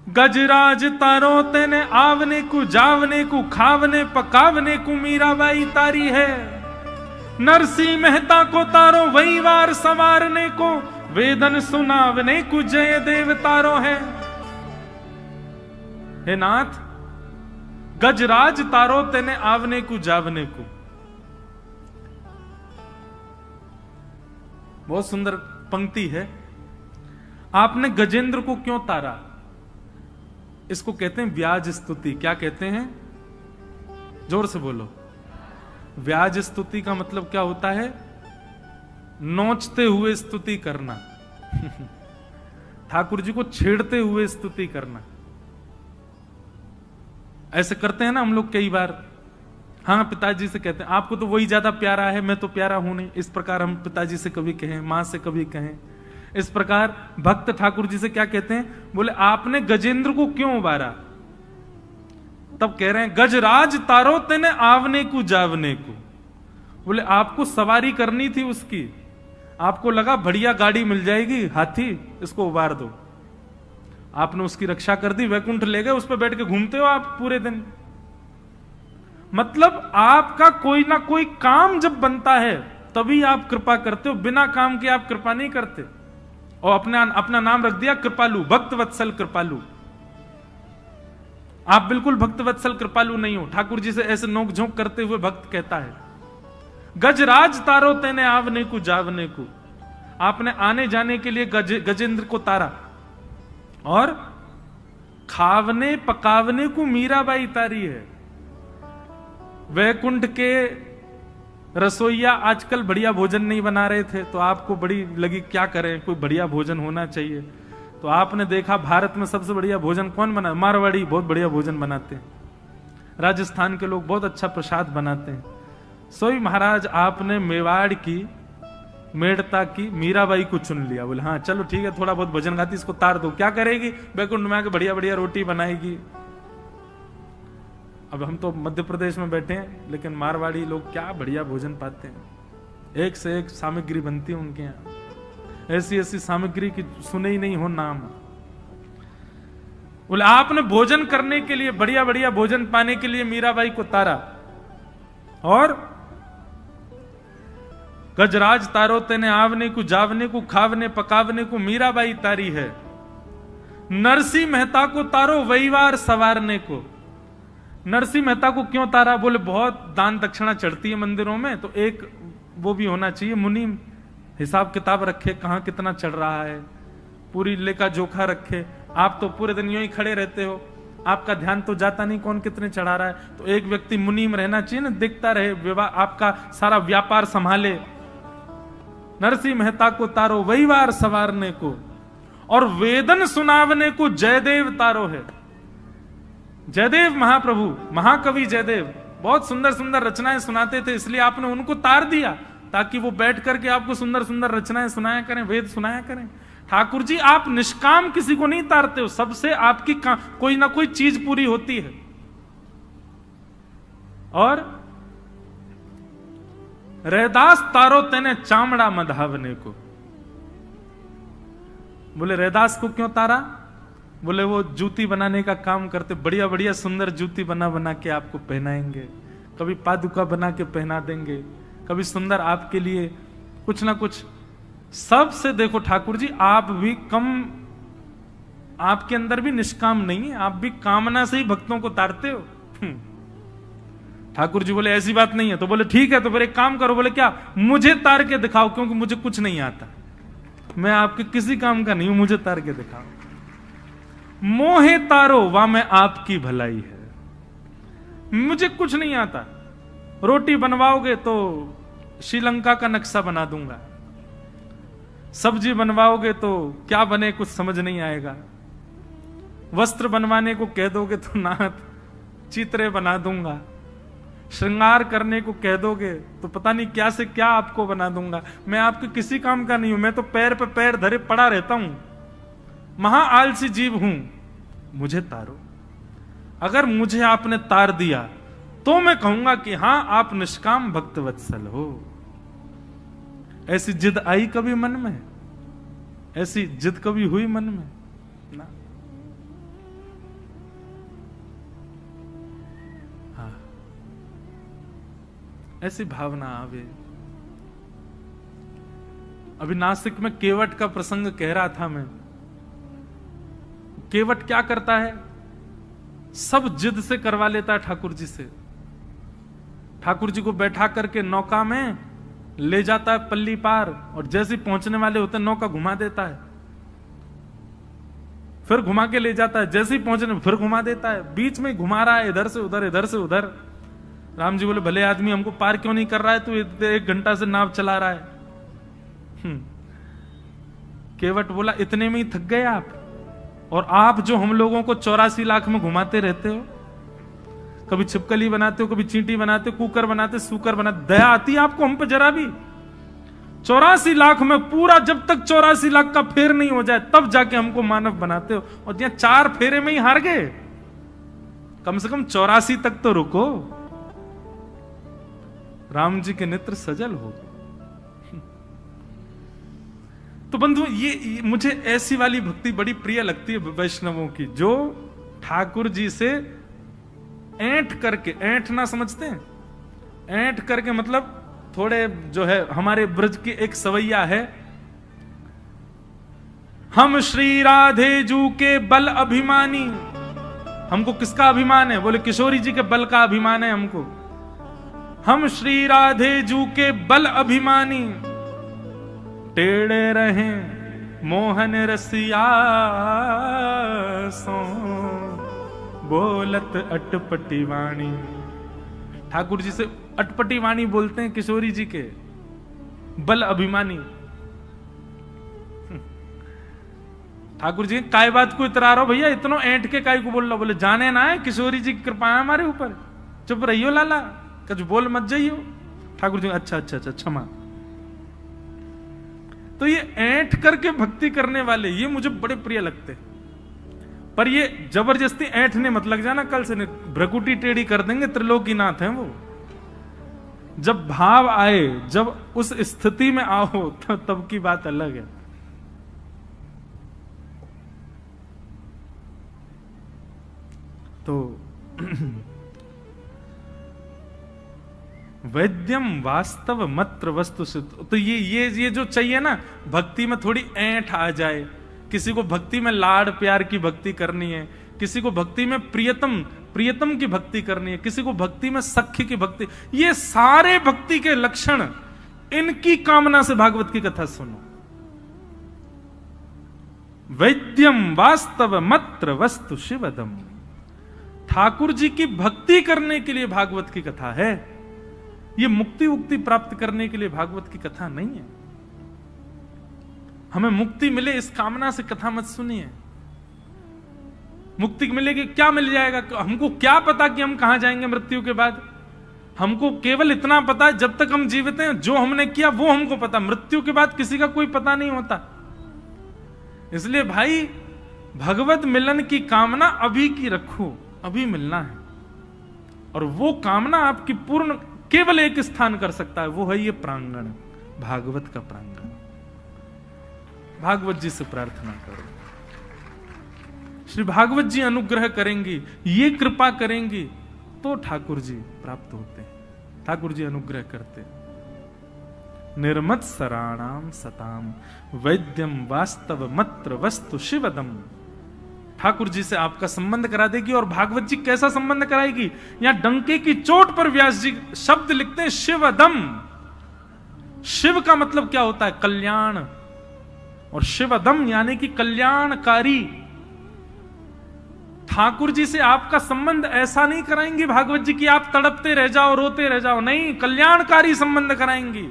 गजराज तारो तेने आवने को जावने को खावने पकावने को मीराबाई तारी है। नरसिंह मेहता को तारो वही वार संवारने को, वेदन सुनावने को जय देव तारो है। हे नाथ, गजराज तारो तेने आवने को जावने को। बहुत सुंदर पंक्ति है। आपने गजेंद्र को क्यों तारा? इसको कहते हैं व्याज स्तुति। क्या कहते हैं? जोर से बोलो। व्याज स्तुति का मतलब क्या होता है? नोचते हुए स्तुति करना। ठाकुर जी को छेड़ते हुए स्तुति करना। ऐसे करते हैं ना हम लोग कई बार। हाँ, पिताजी से कहते हैं आपको तो वही ज्यादा प्यारा है, मैं तो प्यारा हूं नहीं। इस प्रकार हम पिताजी से कभी कहें, मां से कभी कहें। इस प्रकार भक्त ठाकुर जी से क्या कहते हैं? बोले आपने गजेंद्र को क्यों उबारा? तब कह रहे हैं गजराज तारो तेने आवने को जावने को। बोले आपको सवारी करनी थी उसकी, आपको लगा बढ़िया गाड़ी मिल जाएगी, हाथी, इसको उबार दो। आपने उसकी रक्षा कर दी, वैकुंठ ले गए, उस पर बैठ के घूमते हो आप पूरे दिन। मतलब आपका कोई ना कोई काम जब बनता है तभी आप कृपा करते हो, बिना काम के आप कृपा नहीं करते। और अपना नाम रख दिया कृपालु, भक्त वत्सल कृपालु। आप बिल्कुल भक्त वत्सल कृपालु नहीं हो। ठाकुर जी से ऐसे नोक झोंक करते हुए भक्त कहता है गजराज तारो तेने आवने को जावने को। आपने आने जाने के लिए गजेंद्र को तारा, और खावने पकावने को मीराबाई तारी है। वैकुंठ के रसोईया आजकल बढ़िया भोजन नहीं बना रहे थे, तो आपको बड़ी लगी क्या करें, कोई बढ़िया भोजन होना चाहिए। तो आपने देखा भारत में सबसे बढ़िया भोजन कौन बना? मारवाड़ी बहुत बढ़िया भोजन बनाते हैं। राजस्थान के लोग बहुत अच्छा प्रसाद बनाते हैं। सोई महाराज आपने मेवाड़ की, मेड़ता की मीराबाई को चुन लिया। बोले हाँ चलो ठीक है, थोड़ा बहुत भजन गाती, इसको तार दो। क्या करेगी? वैकुंठ में आके बढ़िया बढ़िया रोटी बनाएगी। अब हम तो मध्य प्रदेश में बैठे हैं, लेकिन मारवाड़ी लोग क्या बढ़िया भोजन पाते हैं। एक से एक सामग्री बनती है उनके यहाँ, ऐसी ऐसी सामग्री की सुने ही नहीं हो नाम। बोले आपने भोजन करने के लिए, बढ़िया बढ़िया भोजन पाने के लिए मीराबाई को तारा, और गजराज तारो तेने आवने को जावने को खावने पकावने को मीराबाई तारी है। नरसिंह मेहता को तारो वहीवार सवारने को। नरसिंह मेहता को क्यों तारा? बोले बहुत दान दक्षिणा चढ़ती है मंदिरों में, तो एक वो भी होना चाहिए, मुनि हिसाब किताब रखे, कहां कितना चढ़ रहा है, पूरी लेखा जोखा रखे। आप तो पूरे दिन यूं ही खड़े रहते हो, आपका ध्यान तो जाता नहीं कौन कितने चढ़ा रहा है। तो एक व्यक्ति मुनि में रहना चाहिए ना, दिखता रहे, विवाह आपका सारा व्यापार संभाले। नरसिंह मेहता को तारो वहीवार सवारने को, और वेदन सुनावने को जयदेव तारो है। जयदेव महाप्रभु, महाकवि जयदेव बहुत सुंदर सुंदर रचनाएं सुनाते थे, इसलिए आपने उनको तार दिया ताकि वो बैठ करके आपको सुंदर सुंदर रचनाएं सुनाया करें, वेद सुनाया करें। ठाकुर जी आप निष्काम किसी को नहीं तारते हो, सबसे आपकी कोई ना कोई चीज पूरी होती है। और रैदास तारो तेने चामड़ा मधावने को। बोले रैदास को क्यों तारा? बोले वो जूती बनाने का काम करते, बढ़िया बढ़िया सुंदर जूती बना बना के आपको पहनाएंगे, कभी पादुका बना के पहना देंगे, कभी सुंदर आपके लिए कुछ ना कुछ। सबसे देखो ठाकुर जी आप भी कम, आपके अंदर भी निष्काम नहीं है, आप भी कामना से ही भक्तों को तारते हो। ठाकुर जी बोले ऐसी बात नहीं है। तो बोले ठीक है, तो फिर एक काम करो। बोले क्या? मुझे तार के दिखाओ, क्योंकि मुझे कुछ नहीं आता, मैं आपके किसी काम का नहीं हूं, मुझे तार के दिखाओ। मोहे तारो वा में आपकी भलाई है। मुझे कुछ नहीं आता, रोटी बनवाओगे तो श्रीलंका का नक्शा बना दूंगा, सब्जी बनवाओगे तो क्या बने कुछ समझ नहीं आएगा, वस्त्र बनवाने को कह दोगे तो नाथ चित्रे बना दूंगा, श्रृंगार करने को कह दोगे तो पता नहीं क्या से क्या आपको बना दूंगा। मैं आपके किसी काम का नहीं हूं, मैं तो पैर पे पैर धरे पड़ा रहता हूं, महा आलसी जीव हूं, मुझे तारो। अगर मुझे आपने तार दिया तो मैं कहूंगा कि हां आप निष्काम भक्त वत्सल हो। ऐसी जिद आई कभी मन में? ऐसी जिद कभी हुई मन में? ना। ऐसी भावना आवे। अभी नासिक में केवट का प्रसंग कह रहा था मैं। केवट क्या करता है, सब जिद से करवा लेता है ठाकुर जी से। ठाकुर जी को बैठा करके नौका में ले जाता है पल्ली पार, और जैसे पहुंचने वाले होते हैं नौका घुमा देता है, फिर घुमा के ले जाता है, जैसे ही पहुंचने फिर घुमा देता है, बीच में घुमा रहा है, इधर से उधर इधर से उधर। राम जी बोले भले आदमी, हमको पार क्यों नहीं कर रहा है, तू 1 घंटा से नाव चला रहा है। केवट बोला इतने में ही थक गए आप, और आप जो हम लोगों को 84 लाख में घुमाते रहते हो, कभी छिपकली बनाते हो, कभी चींटी बनाते हो, कुकर बनाते, सूकर बनाते, दया आती है आपको हम पे जरा भी? 84 लाख में पूरा, जब तक 84 लाख का फेर नहीं हो जाए तब जाके हमको मानव बनाते हो, और यहाँ 4 फेरे में ही हार गए। कम से कम 84 तक तो रुको। राम जी के नेत्र सजल हो। तो बंधु, ये मुझे ऐसी वाली भक्ति बड़ी प्रिय लगती है वैष्णवों की, जो ठाकुर जी से ऐंठ करके, ऐंठ ना समझते हैं, ऐंठ करके मतलब थोड़े जो है हमारे ब्रज की एक सवैया है, हम श्री राधे जू के बल अभिमानी। हमको किसका अभिमान है? बोले किशोरी जी के बल का अभिमान है हमको। हम श्री राधे जू के बल अभिमानी, टेढ़े रहे मोहन रसिया सो बोलत अटपटी वाणी। ठाकुर जी से अटपटी वाणी बोलते हैं किशोरी जी के, बल अभिमानी। ठाकुर जी काय बात को इतरा रहो भैया, इतनो ऐंठ के काय को बोल रहा? बोले जाने ना है, किशोरी जी की कृपा है हमारे ऊपर, चुप रहियो लाला, कुछ बोल मत जाइयो। ठाकुर जी अच्छा अच्छा अच्छा क्षमा। तो ये ऐंठ करके भक्ति करने वाले ये मुझे बड़े प्रिय लगते, पर ये जबरदस्ती ऐंठने मत लग जाना, कल से भ्रकुटी टेढ़ी कर देंगे, त्रिलोकीनाथ हैं वो। जब भाव आए, जब उस स्थिति में आओ, तब की बात अलग है। तो वैद्यम वास्तव मत्र वस्तु सिद्ध। तो ये जो चाहिए ना, भक्ति में थोड़ी ऐंठ आ जाए, किसी को भक्ति में लाड़ प्यार की भक्ति करनी है, किसी को भक्ति में प्रियतम की भक्ति करनी है, किसी को भक्ति में सख्य की भक्ति, ये सारे भक्ति के लक्षण, इनकी कामना से भागवत की कथा सुनो। वैद्यम वास्तव मत्र वस्तु शिवदम। ठाकुर जी की भक्ति करने के लिए भागवत की कथा है, ये मुक्ति उक्ति प्राप्त करने के लिए भागवत की कथा नहीं है। हमें मुक्ति मिले इस कामना से कथा मत सुनिए। मुक्ति मिलेगी, क्या मिल जाएगा? हमको क्या पता कि हम कहां जाएंगे मृत्यु के बाद? हमको केवल इतना पता है जब तक हम जीवित हैं, जो हमने किया वो हमको पता। मृत्यु के बाद किसी का कोई पता नहीं होता। इसलिए भाई, भगवत मिलन की कामना अभी की रखो, अभी मिलना है। और वो कामना आपकी पूर्ण केवल एक स्थान कर सकता है, वो है ये प्रांगण, भागवत का प्रांगण। भागवत जी से प्रार्थना करो, श्री भागवत जी अनुग्रह करेंगी, ये कृपा करेंगी, तो ठाकुर जी प्राप्त होते हैं, ठाकुर जी अनुग्रह करते। निर्मत सराणाम सताम वैद्यम वास्तव मत्र वस्तु शिवदम। ठाकुर जी से आपका संबंध करा देगी। और भागवत जी कैसा संबंध कराएगी? यहां डंके की चोट पर व्यास जी शब्द लिखते हैं शिवदम। शिव का मतलब क्या होता है? कल्याण। और शिवदम यानी कि कल्याणकारी। ठाकुर जी से आपका संबंध ऐसा नहीं कराएंगे भागवत जी की आप तड़पते रह जाओ, रोते रह जाओ, नहीं, कल्याणकारी संबंध कराएंगी।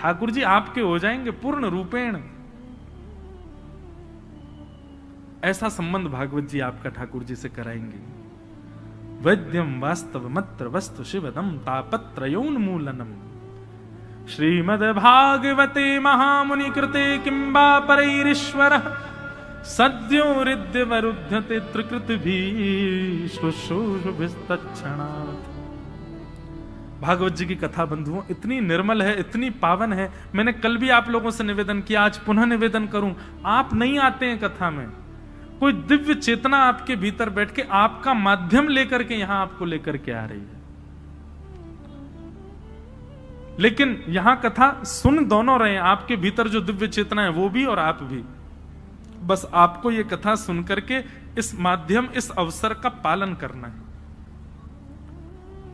ठाकुर जी आपके हो जाएंगे पूर्ण रूपेण। ऐसा संबंध भागवत जी आपका ठाकुर जी से कराएंगे। वैद्यम वास्तव मत्र वस्तु शिवदम तापत्रयोन्मूलनम। श्रीमद् भागवते महामुनि कृते किंबा परैरीश्वरः सद्यो हृद्यवरुध्यते त्रिकृतिभिः। भागवत जी की कथा बंधुओं इतनी निर्मल है, इतनी पावन है। मैंने कल भी आप लोगों से निवेदन किया, आज पुनः निवेदन करूं। आप नहीं आते हैं कथा में, कोई दिव्य चेतना आपके भीतर बैठ के आपका माध्यम लेकर के यहां आपको लेकर के आ रही है। लेकिन यहां कथा सुन दोनों रहे हैं, आपके भीतर जो दिव्य चेतना है वो भी और आप भी। बस आपको ये कथा सुन करके इस माध्यम, इस अवसर का पालन करना है।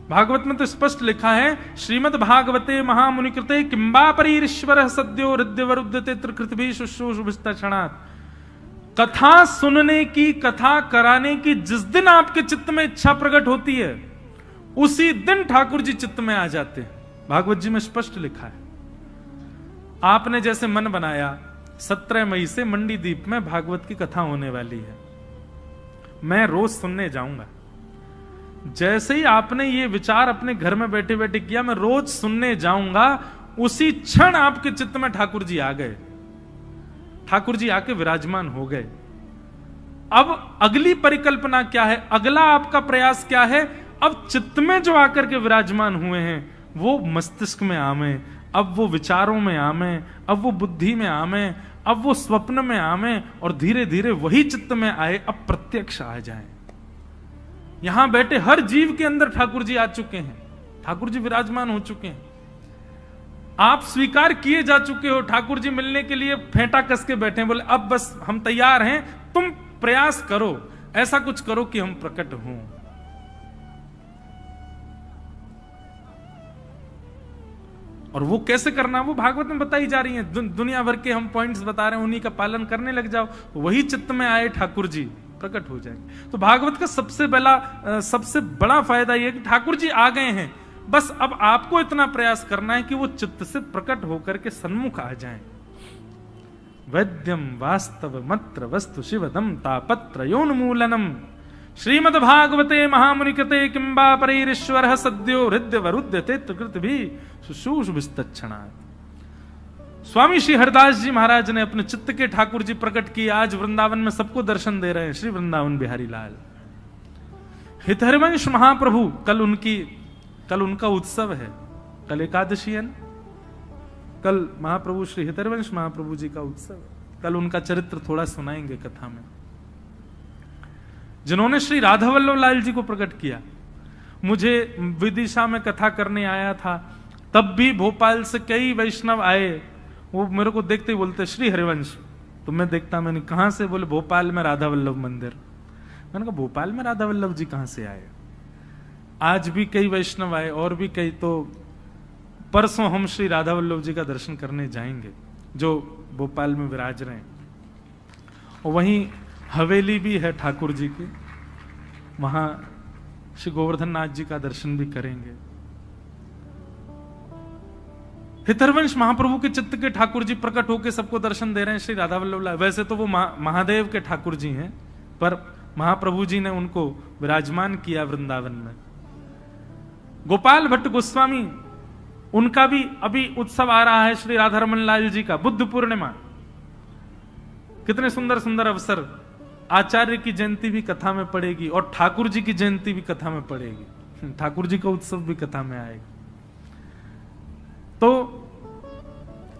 भागवत में तो स्पष्ट लिखा है, श्रीमद् भागवते महामुनि कृते किंबा परीश्वर सद्यो हृदयवरुद्धते त्रिकृतभि शुश्रूषुभिस्तक्षणात्। कथा सुनने की, कथा कराने की जिस दिन आपके चित्त में इच्छा प्रकट होती है, उसी दिन ठाकुर जी चित्त में आ जाते हैं। भागवत जी में स्पष्ट लिखा है। आपने जैसे मन बनाया 17 मई से मंडी द्वीप में भागवत की कथा होने वाली है, मैं रोज सुनने जाऊंगा। जैसे ही आपने ये विचार अपने घर में बैठे बैठे किया, मैं रोज सुनने जाऊंगा, उसी क्षण आपके चित्त में ठाकुर जी आ गए, ठाकुर जी आके विराजमान हो गए। अब अगली परिकल्पना क्या है, अगला आपका प्रयास क्या है? अब चित्त में जो आकर के विराजमान हुए हैं वो मस्तिष्क में आवे, अब वो विचारों में आवे, अब वो बुद्धि में आवे, अब वो स्वप्न में आवे, और धीरे धीरे वही चित्त में आए, अब प्रत्यक्ष आ जाए। यहां बैठे हर जीव के अंदर ठाकुर जी आ चुके हैं, ठाकुर जी विराजमान हो चुके हैं। आप स्वीकार किए जा चुके हो, ठाकुर जी मिलने के लिए फेंटा कस के बैठे हैं, बोले अब बस हम तैयार हैं, तुम प्रयास करो, ऐसा कुछ करो कि हम प्रकट हों। और वो कैसे करना, वो भागवत में बताई जा रही है। दुनिया भर के हम पॉइंट्स बता रहे हैं, उन्हीं का पालन करने लग जाओ, वही चित्त में आए ठाकुर जी, प्रकट हो जाएंगे। तो भागवत का सबसे बड़ा फायदा यह कि ठाकुर जी आ गए हैं, बस अब आपको इतना प्रयास करना है कि वो चित्त से प्रकट होकर के सन्मुख आ जाएं। वैद्यम वास्तव मत्र वस्तु शिवदम तापत्रयोन्मूलनम श्रीमद् भागवते महामुनि कृते किंबा परीश्वर सद्यो हृदयवरुध्यते त्रिकृतभि शुश्रूषुभिस्तक्षणात्। स्वामी श्री हरिदास जी महाराज ने अपने चित्त के ठाकुर जी प्रकट किए, आज वृंदावन में सबको दर्शन दे रहे हैं। श्री वृंदावन बिहारी लाल हितहरिवंश महाप्रभु, कल उनका उत्सव है, कल एकादशी है, कल महाप्रभु श्री हितहरिवंश महाप्रभु जी का उत्सव है। कल उनका चरित्र थोड़ा सुनाएंगे कथा में, जिन्होंने श्री राधा वल्लभ लाल जी को प्रकट किया। मुझे विदिशा में कथा करने आया था, तब भी भोपाल से कई वैष्णव आए, वो मेरे को देखते ही बोलते श्री हरिवंश। तो मैं देखता, मैंने कहां से? बोले भोपाल में राधा वल्लभ मंदिर। मैंने कहा भोपाल में राधा वल्लभ जी कहां से आए? आज भी कई वैष्णव आए और भी कई, तो परसों हम श्री राधा वल्लभ जी का दर्शन करने जाएंगे जो भोपाल में विराज रहे हैं। और वहीं हवेली भी है ठाकुर जी की, वहां श्री गोवर्धन नाथ जी का दर्शन भी करेंगे। हितहरिवंश महाप्रभु के चित्त के ठाकुर जी प्रकट होकर सबको दर्शन दे रहे हैं, श्री राधा वल्लभ लाल। वैसे तो वो महादेव के ठाकुर जी हैं, पर महाप्रभु जी ने उनको विराजमान किया वृंदावन में। गोपाल भट्ट गोस्वामी, उनका भी अभी उत्सव आ रहा है, श्री राधा रमन लाल जी का बुद्ध पूर्णिमा। कितने सुंदर सुंदर अवसर, आचार्य की जयंती भी कथा में पड़ेगी और ठाकुर जी की जयंती भी कथा में पड़ेगी, ठाकुर जी का उत्सव भी कथा में आएगा। तो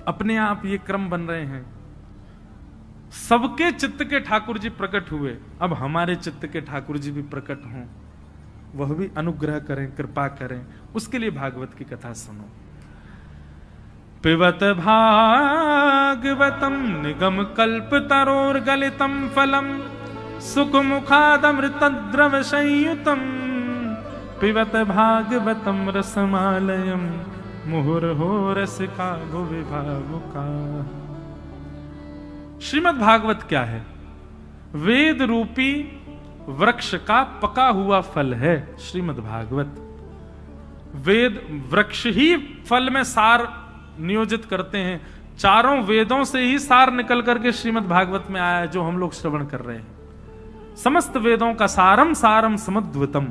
अपने आप ये क्रम बन रहे हैं। सबके चित्त के ठाकुर जी प्रकट हुए, अब हमारे चित्त के ठाकुर जी भी प्रकट हों, वह भी अनुग्रह करें, कृपा करें। उसके लिए भागवत की कथा सुनो। पिबत भागवतम निगम कल्प तरोर गलितम फलम सुख मुखादमृत द्रव संयुतम पिबत भागवतम रसमालयम मुहुर्हो रसिका भुवि भावुका। श्रीमद् भागवत क्या है? वेद रूपी वृक्ष का पका हुआ फल है श्रीमद् भागवत। वेद वृक्ष ही फल में सार नियोजित करते हैं, चारों वेदों से ही सार निकल करके श्रीमद् भागवत में आया है जो हम लोग श्रवण कर रहे हैं। समस्त वेदों का सारम सारम समुद्वतम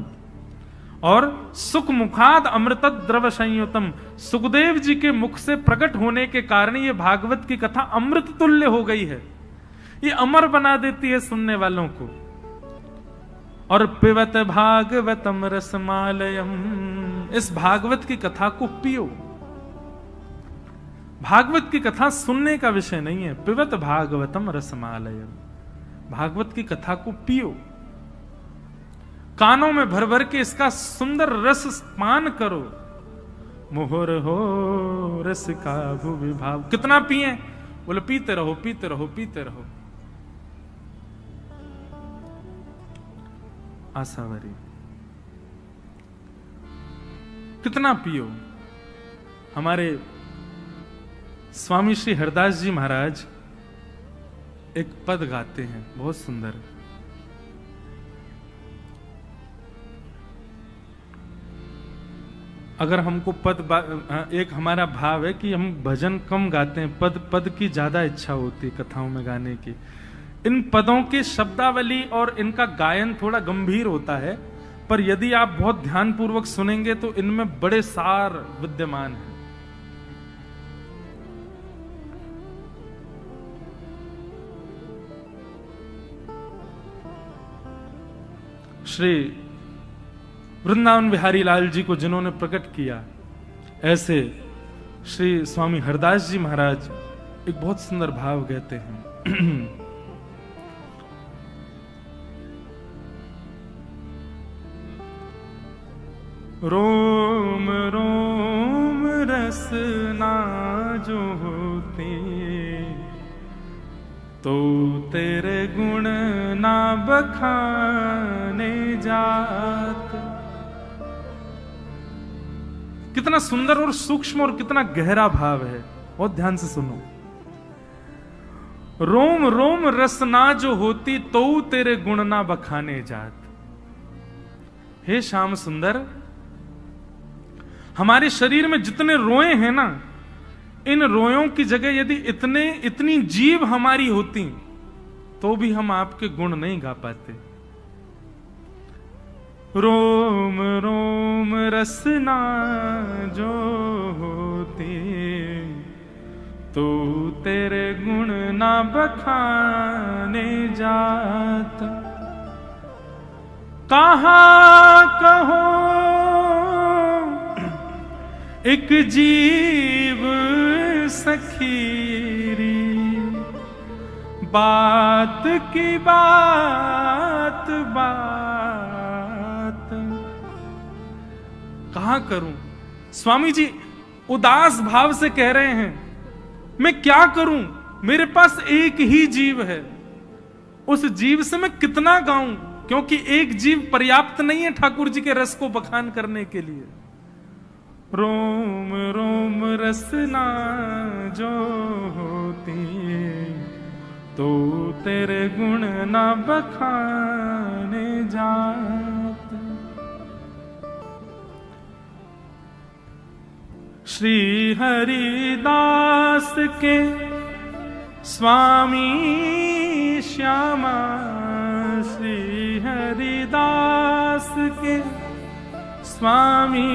और सुख मुखाद अमृत द्रव संयुतम। सुखदेव जी के मुख से प्रकट होने के कारण ये भागवत की कथा अमृत तुल्य हो गई है, ये अमर बना देती है सुनने वालों को। और पिबत भागवतम रसमालयम, इस भागवत की कथा को पियो। भागवत की कथा सुनने का विषय नहीं है, पिबत भागवतम रसमालयम, भागवत की कथा को पियो, कानों में भर भर के इसका सुंदर रस पान करो, मोहर हो रस का भुवि भाव। कितना पिए? बोले पीते रहो पीते रहो पीते रहो। आसावरी कितना पियो। हमारे स्वामी श्री हरदास जी महाराज एक पद गाते हैं बहुत सुंदर। अगर हमको एक हमारा भाव है कि हम भजन कम गाते हैं, पद की ज्यादा इच्छा होती है कथाओं में गाने की। इन पदों की शब्दावली और इनका गायन थोड़ा गंभीर होता है, पर यदि आप बहुत ध्यानपूर्वक सुनेंगे तो इनमें बड़े सार विद्यमान हैं। श्री वृंदावन बिहारी लाल जी को जिन्होंने प्रकट किया, ऐसे श्री स्वामी हरदास जी महाराज एक बहुत सुंदर भाव कहते हैं। रोम रोम रसना जो होती, तो तेरे गुण ना बखाने जात। कितना सुंदर और सूक्ष्म और कितना गहरा भाव है, बहुत ध्यान से सुनो। रोम रोम रसना जो होती, तो तेरे गुण ना बखाने जात। हे श्याम सुंदर, हमारे शरीर में जितने रोए हैं ना, इन रोयों की जगह यदि इतनी जीभ हमारी होती तो भी हम आपके गुण नहीं गा पाते। रोम रोम रसना जो होती, तो तेरे गुण ना बखाने जात। कहाँ कहो एक जीव सखीरी, बात की बात बात। कहां करूं? स्वामी जी उदास भाव से कह रहे हैं, मैं क्या करूं? मेरे पास एक ही जीव है, उस जीव से मैं कितना गाऊं? क्योंकि एक जीव पर्याप्त नहीं है ठाकुर जी के रस को बखान करने के लिए। रोम रोम रसना जो होती, तो तेरे गुण ना बखाने जात। श्री हरिदास के स्वामी श्यामा, श्री हरिदास के स्वामी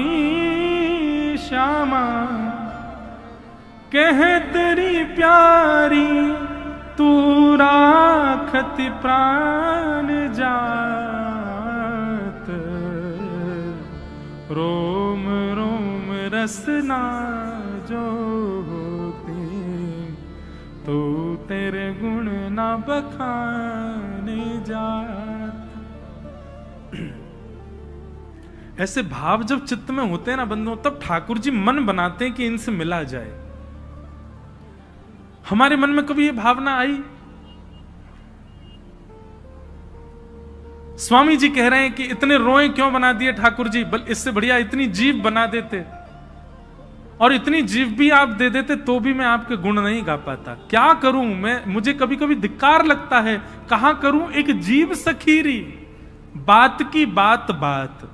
श्यामा, कह तेरी प्यारी तू राखति प्राण जात। रोम रोम रसना जो होती, तो तेरे गुण ना बखाने जात। ऐसे भाव जब चित्त में होते हैं ना बंधुओं, तब ठाकुर जी मन बनाते हैं कि इनसे मिला जाए। हमारे मन में कभी ये भावना आई? स्वामी जी कह रहे हैं कि इतने रोए क्यों बना दिए ठाकुर जी, इससे बढ़िया इतनी जीभ बना देते, और इतनी जीभ भी आप दे देते तो भी मैं आपके गुण नहीं गा पाता। क्या करूं मैं? मुझे कभी कभी धिक्कार लगता है। कहां करूं? एक जीभ सखीरी, बात की बात बात।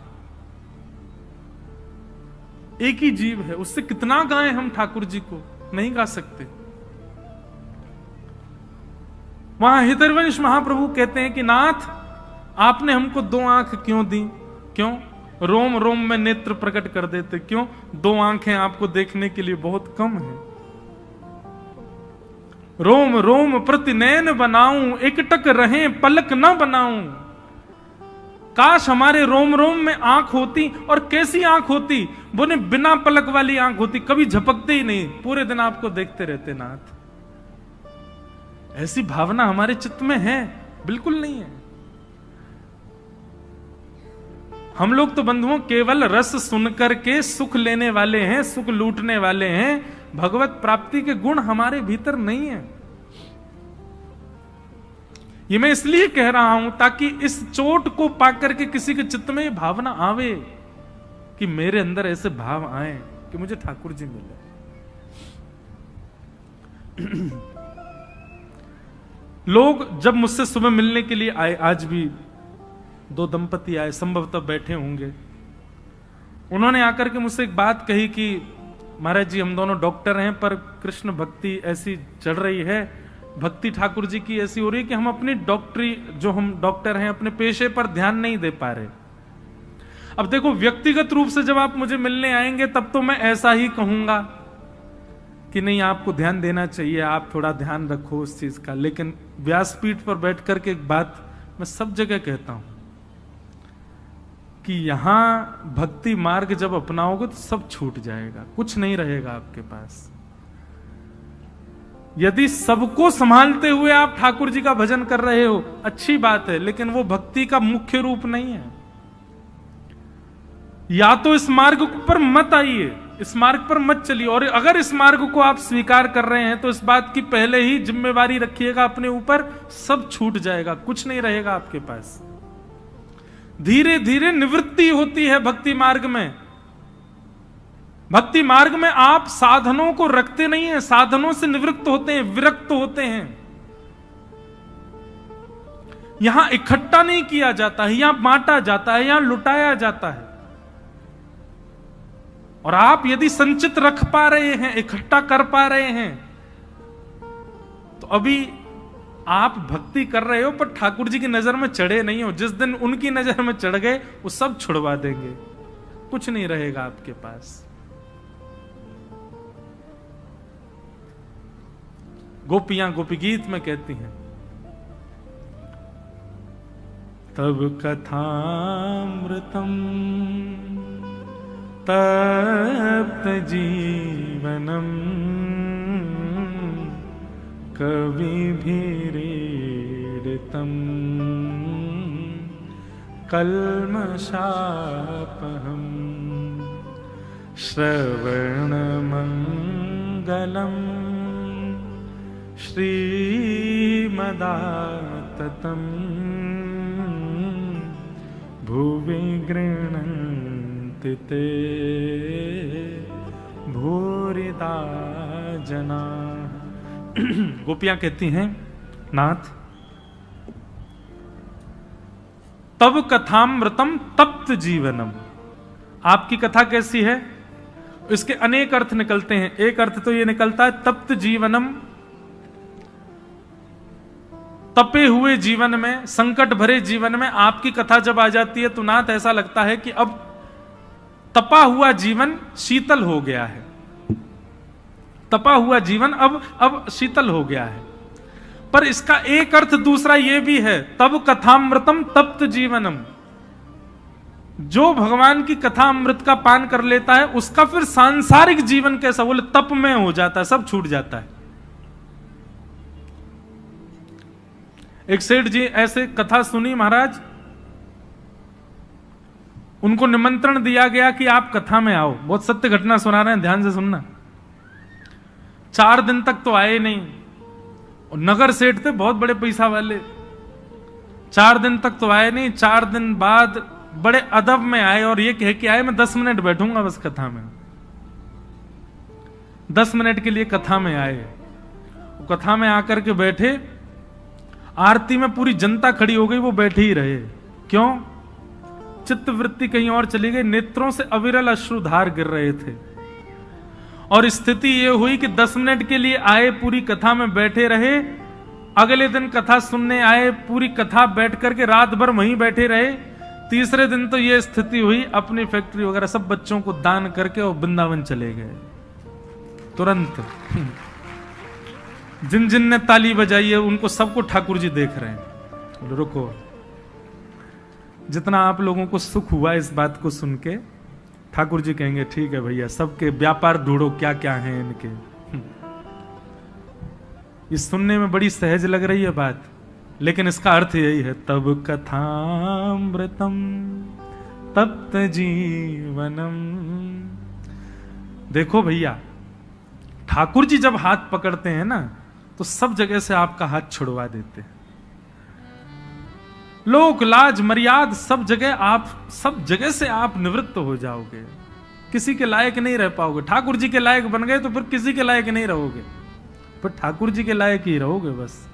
एक ही जीव है, उससे कितना गाएं हम ठाकुर जी को? नहीं गा सकते। वहां हितरवंश महाप्रभु कहते हैं कि नाथ, आपने हमको 2 आंख क्यों दी? क्यों? रोम रोम में नेत्र प्रकट कर देते। क्यों? 2 आंखें आपको देखने के लिए बहुत कम है। रोम रोम प्रति नयन बनाऊं, एकटक रहे पलक न बनाऊं। काश हमारे रोम रोम में आंख होती, और कैसी आंख होती? बोले बिना पलक वाली आंख होती, कभी झपकते ही नहीं, पूरे दिन आपको देखते रहते नाथ। ऐसी भावना हमारे चित्त में है? बिल्कुल नहीं है। हम लोग तो बंधुओं केवल रस सुनकर के सुख लेने वाले हैं, सुख लूटने वाले हैं। भगवत प्राप्ति के गुण हमारे भीतर नहीं है। ये मैं इसलिए कह रहा हूं ताकि इस चोट को पाकर के किसी के चित्त में ये भावना आवे कि मेरे अंदर ऐसे भाव आए कि मुझे ठाकुर जी मिले। लोग जब मुझसे सुबह मिलने के लिए आए, आज भी 2 दंपति आए, संभवतः बैठे होंगे, उन्होंने आकर के मुझसे एक बात कही कि महाराज जी हम दोनों डॉक्टर हैं, पर कृष्ण भक्ति ऐसी चढ़ रही है, भक्ति ठाकुर जी की ऐसी हो रही है कि हम अपनी डॉक्टरी, जो हम डॉक्टर हैं, अपने पेशे पर ध्यान नहीं दे पा रहे। अब देखो, व्यक्तिगत रूप से जब आप मुझे मिलने आएंगे तब तो मैं ऐसा ही कहूंगा कि नहीं आपको ध्यान देना चाहिए, आप थोड़ा ध्यान रखो उस चीज का। लेकिन व्यासपीठ पर बैठ करके एक बात मैं सब जगह कहता हूं कि यहां भक्ति मार्ग जब अपनाओगे तो सब छूट जाएगा, कुछ नहीं रहेगा आपके पास। यदि सबको संभालते हुए आप ठाकुर जी का भजन कर रहे हो, अच्छी बात है, लेकिन वो भक्ति का मुख्य रूप नहीं है। या तो इस मार्ग पर मत आइए, इस मार्ग पर मत चलिए, और अगर इस मार्ग को आप स्वीकार कर रहे हैं तो इस बात की पहले ही जिम्मेवारी रखिएगा अपने ऊपर, सब छूट जाएगा, कुछ नहीं रहेगा आपके पास। धीरे धीरे निवृत्ति होती है भक्ति मार्ग में। भक्ति मार्ग में आप साधनों को रखते नहीं हैं, साधनों से निवृत्त होते हैं, विरक्त होते हैं। यहां इकट्ठा नहीं किया जाता है, यहां बांटा जाता है, यहां लुटाया जाता है। और आप यदि संचित रख पा रहे हैं, इकट्ठा कर पा रहे हैं, तो अभी आप भक्ति कर रहे हो, पर ठाकुर जी की नजर में चढ़े नहीं हो। जिस दिन उनकी नजर में चढ़ गए वो सब छुड़वा देंगे, कुछ नहीं रहेगा आपके पास। गोपियां गोपी गीत में कहती हैं, तब कथामृतम तप्त जीवनम कविभिरीडितम कल्मषापहम श्रवणमंगलम श्रीमदाततम भुवि गृह्णन्ति ते भूरिदा जना। गोपियां कहती हैं, नाथ तब कथामृतम तप्त जीवनम, आपकी कथा कैसी है? इसके अनेक अर्थ निकलते हैं। एक अर्थ तो यह निकलता है तप्त जीवनम, तपे हुए जीवन में, संकट भरे जीवन में आपकी कथा जब आ जाती है तो नाथ ऐसा लगता है कि अब तपा हुआ जीवन शीतल हो गया है, तपा हुआ जीवन अब शीतल हो गया है। पर इसका एक अर्थ दूसरा यह भी है, तब कथामृतम तप्त जीवनम, जो भगवान की कथा अमृत का पान कर लेता है उसका फिर सांसारिक जीवन कैसा, बोले तप में हो जाता है, सब छूट जाता है। एक सेठ जी ऐसे कथा सुनी महाराज, उनको निमंत्रण दिया गया कि आप कथा में आओ। बहुत सत्य घटना सुना रहे हैं, ध्यान से सुनना। 4 दिन तक तो आए नहीं, और नगर सेठ थे बहुत बड़े पैसा वाले। 4 दिन तक तो आए नहीं, 4 दिन बाद बड़े अदब में आए और ये कह के आए मैं 10 मिनट बैठूंगा बस कथा में। 10 मिनट के लिए कथा में आए, कथा में आकर के बैठे, आरती में पूरी जनता खड़ी हो गई, वो बैठे ही रहे। क्यों? चित्त वृत्ति कहीं और चली गई, नेत्रों से अविरल अश्रुधार गिर रहे थे। और स्थिति यह हुई कि 10 मिनट के लिए आए, पूरी कथा में बैठे रहे, अगले दिन कथा सुनने आए, पूरी कथा बैठ करके रात भर वहीं बैठे रहे। तीसरे दिन तो यह स्थिति हुई, अपनी फैक्ट्री वगैरह सब बच्चों को दान करके और वृंदावन चले गए तुरंत। जिन जिन ने ताली बजाई है उनको सबको ठाकुर जी देख रहे हैं। रुको, जितना आप लोगों को सुख हुआ इस बात को सुन के, ठाकुर जी कहेंगे ठीक है भैया, सबके व्यापार ढूंढो क्या क्या है इनके। ये सुनने में बड़ी सहज लग रही है बात, लेकिन इसका अर्थ यही है, तब कथामृतम तप्त जीवनम। देखो भैया, ठाकुर जी जब हाथ पकड़ते हैं ना तो सब जगह से आपका हाथ छुड़वा देते हैं। लोक लाज मर्याद सब जगह से आप निवृत्त हो जाओगे, किसी के लायक नहीं रह पाओगे। ठाकुर जी के लायक बन गए तो फिर किसी के लायक नहीं रहोगे, फिर ठाकुर जी के लायक ही रहोगे बस।